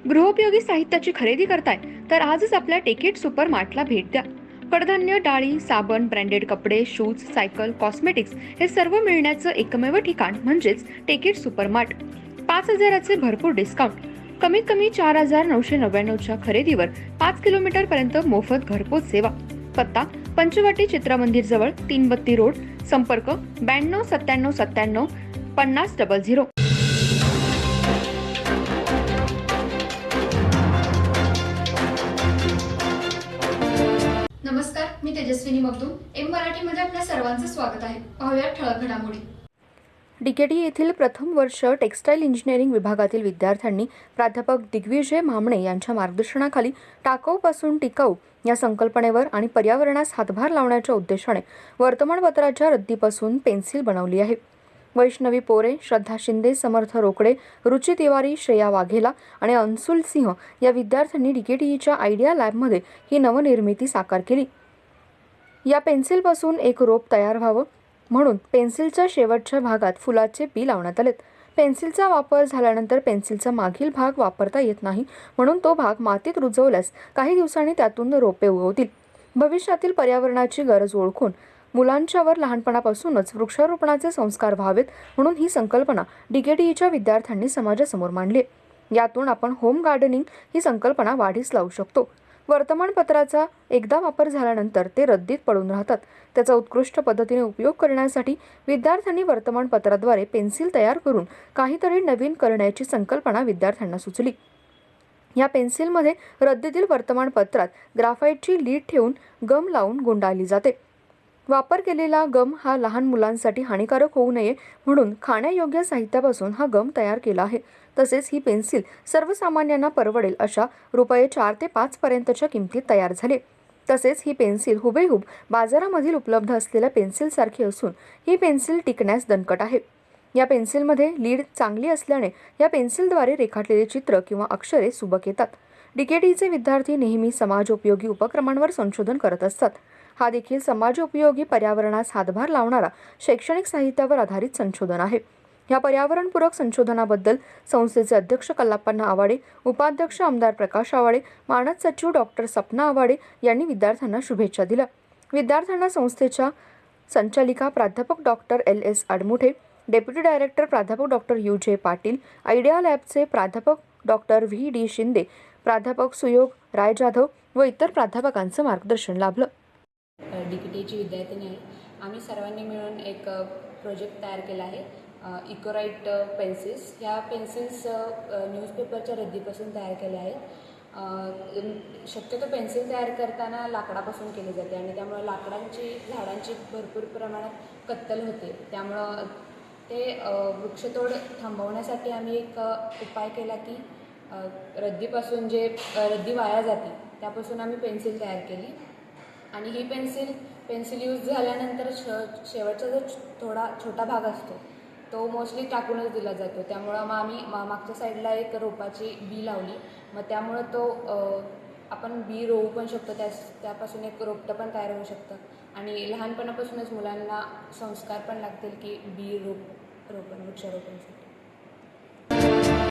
गृहोपयोगी साहित्याची खरेदी करताय तर आजच आपल्या टेकेट सुपर मार्टला भेट द्या. कडधान्य, डाळी, साबण, ब्रँडेड कपडे, शूज, सायकल, कॉस्मेटिक्स हे सर्व मिळण्याचं एकमेव ठिकाण म्हणजेच टेकेट सुपर मार्ट. 5,000चे भरपूर डिस्काउंट. कमीत कमी 4,999च्या खरेदीवर 5 किलोमीटर पर्यंत मोफत घरपोच सेवा. पत्ता: पंचवटी चित्रमंदिर जवळ, 332 रोड. संपर्क: 92 97 97 5000. नमस्कार, मी तेजस्विनी मगदूम. एम मराठीमध्ये आपल्या सर्वांचं स्वागत आहे. पाहूया ठळक घडामोडी. डीकेटी येथील प्रथम वर्ष टेक्स्टाईल इंजिनिअरिंग विभागातील विद्यार्थ्यांनी प्राध्यापक दिग्विजय मामणे यांच्या मार्गदर्शनाखाली टाकाऊपासून टिकाऊ या संकल्पनेवर आणि पर्यावरणास हातभार लावण्याच्या उद्देशाने वर्तमानपत्राच्या रद्दीपासून पेन्सिल बनवली आहे. वैष्णवी पोरे, श्रद्धा शिंदे, समर्थ रोकडे, रुची तिवारी, श्रेया वाघेला आणि अंशुल सिंह या विद्यार्थ्यांनी डीकेटीईच्या आयडिया लॅबमध्ये ही नवनिर्मिती साकार केली. या पेन्सिलपासून एक रोप तयार व्हावं म्हणून पेन्सिलच्या शेवटच्या भागात फुलाचे बी लावण्यात आलेत. पेन्सिलचा वापर झाल्यानंतर पेन्सिलचा मागील भाग वापरता येत नाही, म्हणून तो भाग मातीत रुजवल्यास काही दिवसांनी त्यातून रोपे उगवतील. भविष्यातील पर्यावरणाची गरज ओळखून मुलांच्यावर लहानपणापासूनच वृक्षारोपणाचे संस्कार व्हावेत म्हणून ही संकल्पना डीकेटीईच्या विद्यार्थ्यांनी समाजासमोर मांडली. यातून आपण होम गार्डनिंग ही संकल्पना वाढीस लावू शकतो. वर्तमानपत्राचा एकदा वापर झाल्यानंतर ते रद्दीत पडून राहतात. त्याचा उत्कृष्ट पद्धतीने उपयोग करण्यासाठी विद्यार्थ्यांनी वर्तमानपत्राद्वारे पेन्सिल तयार करून काहीतरी नवीन करण्याची संकल्पना विद्यार्थ्यांना सुचली. या पेन्सिलमध्ये रद्दीतील वर्तमानपत्रात ग्राफाईटची लीड ठेवून गम लावून गुंडाळली जाते. वापर केलेला गम हा लहान मुलांसाठी हानिकारक होऊ नये म्हणून खाण्यायोग्य साहित्यापासून हा गम तयार केला आहे. तसेच ही पेन्सिल सर्वसामान्यांना परवडेल अशा ₹4 ते 5 पर्यंतच्या किमतीत तयार झाली. तसेच ही पेन्सिल हुबेहूब बाजारामधील उपलब्ध असलेल्या पेन्सिलसारखी असून ही पेन्सिल टिकण्यास दणकट आहे. या पेन्सिलमध्ये लीड चांगली असल्याने या पेन्सिलद्वारे रेखाटलेले चित्र किंवा अक्षरे सुबक येतात. डीकेटीचे विद्यार्थी नेहमी समाजोपयोगी उपक्रमांवर संशोधन करत असतात. हा देखील समाजोपयोगी, पर्यावरणास हातभार लावणारा शैक्षणिक साहित्यावर आधारित संशोधन आहे. या पर्यावरणपूरक संशोधनाबद्दल संस्थेचे अध्यक्ष कल्लाप्पा आवाडे, उपाध्यक्ष आमदार प्रकाश आवाडे, मानद सचिव डॉक्टर सपना आवाडे यांनी विद्यार्थ्यांना शुभेच्छा दिल्या. विद्यार्थ्यांना संस्थेच्या संचालिका प्राध्यापक डॉक्टर LS आडमुठे, डेप्युटी डायरेक्टर प्राध्यापक डॉक्टर UJ पाटील, आयडिया लॅबचे प्राध्यापक डॉक्टर VD शिंदे, प्राध्यापक सुयोग राय जाधव व इतर प्राध्यापकांचं मार्गदर्शन लाभलं. डीकेटीची विद्यार्थिनी आहे. आम्ही सर्वांनी मिळून एक प्रोजेक्ट तयार केला आहे. इकोराईट पेन्सिल्स. ह्या पेन्सिल्स न्यूजपेपरच्या रद्दीपासून तयार केल्या आहेत. शक्यतो पेन्सिल तयार करताना लाकडापासून केली जाते आणि त्यामुळे झाडांची भरपूर प्रमाणात कत्तल होते. त्यामुळं ते वृक्षतोड थांबवण्यासाठी आम्ही एक उपाय केला की रद्दीपासून रद्दी वाया जाते त्यापासून आम्ही पेन्सिल तयार केली. आणि ही पेन्सिल यूज झाल्यानंतर शेवटचा जो छोटा भाग असतो तो मोस्टली टाकूनच दिला जातो. त्यामुळं मग आम्ही मागच्या साईडला एक रोपाची बी लावली. मग त्यामुळं तो आपण बी रोवू पण शकतो. त्यापासून एक रोपटं पण तयार होऊ शकतं आणि लहानपणापासूनच मुलांना संस्कार पण लागतील की वृक्षारोपणासाठी.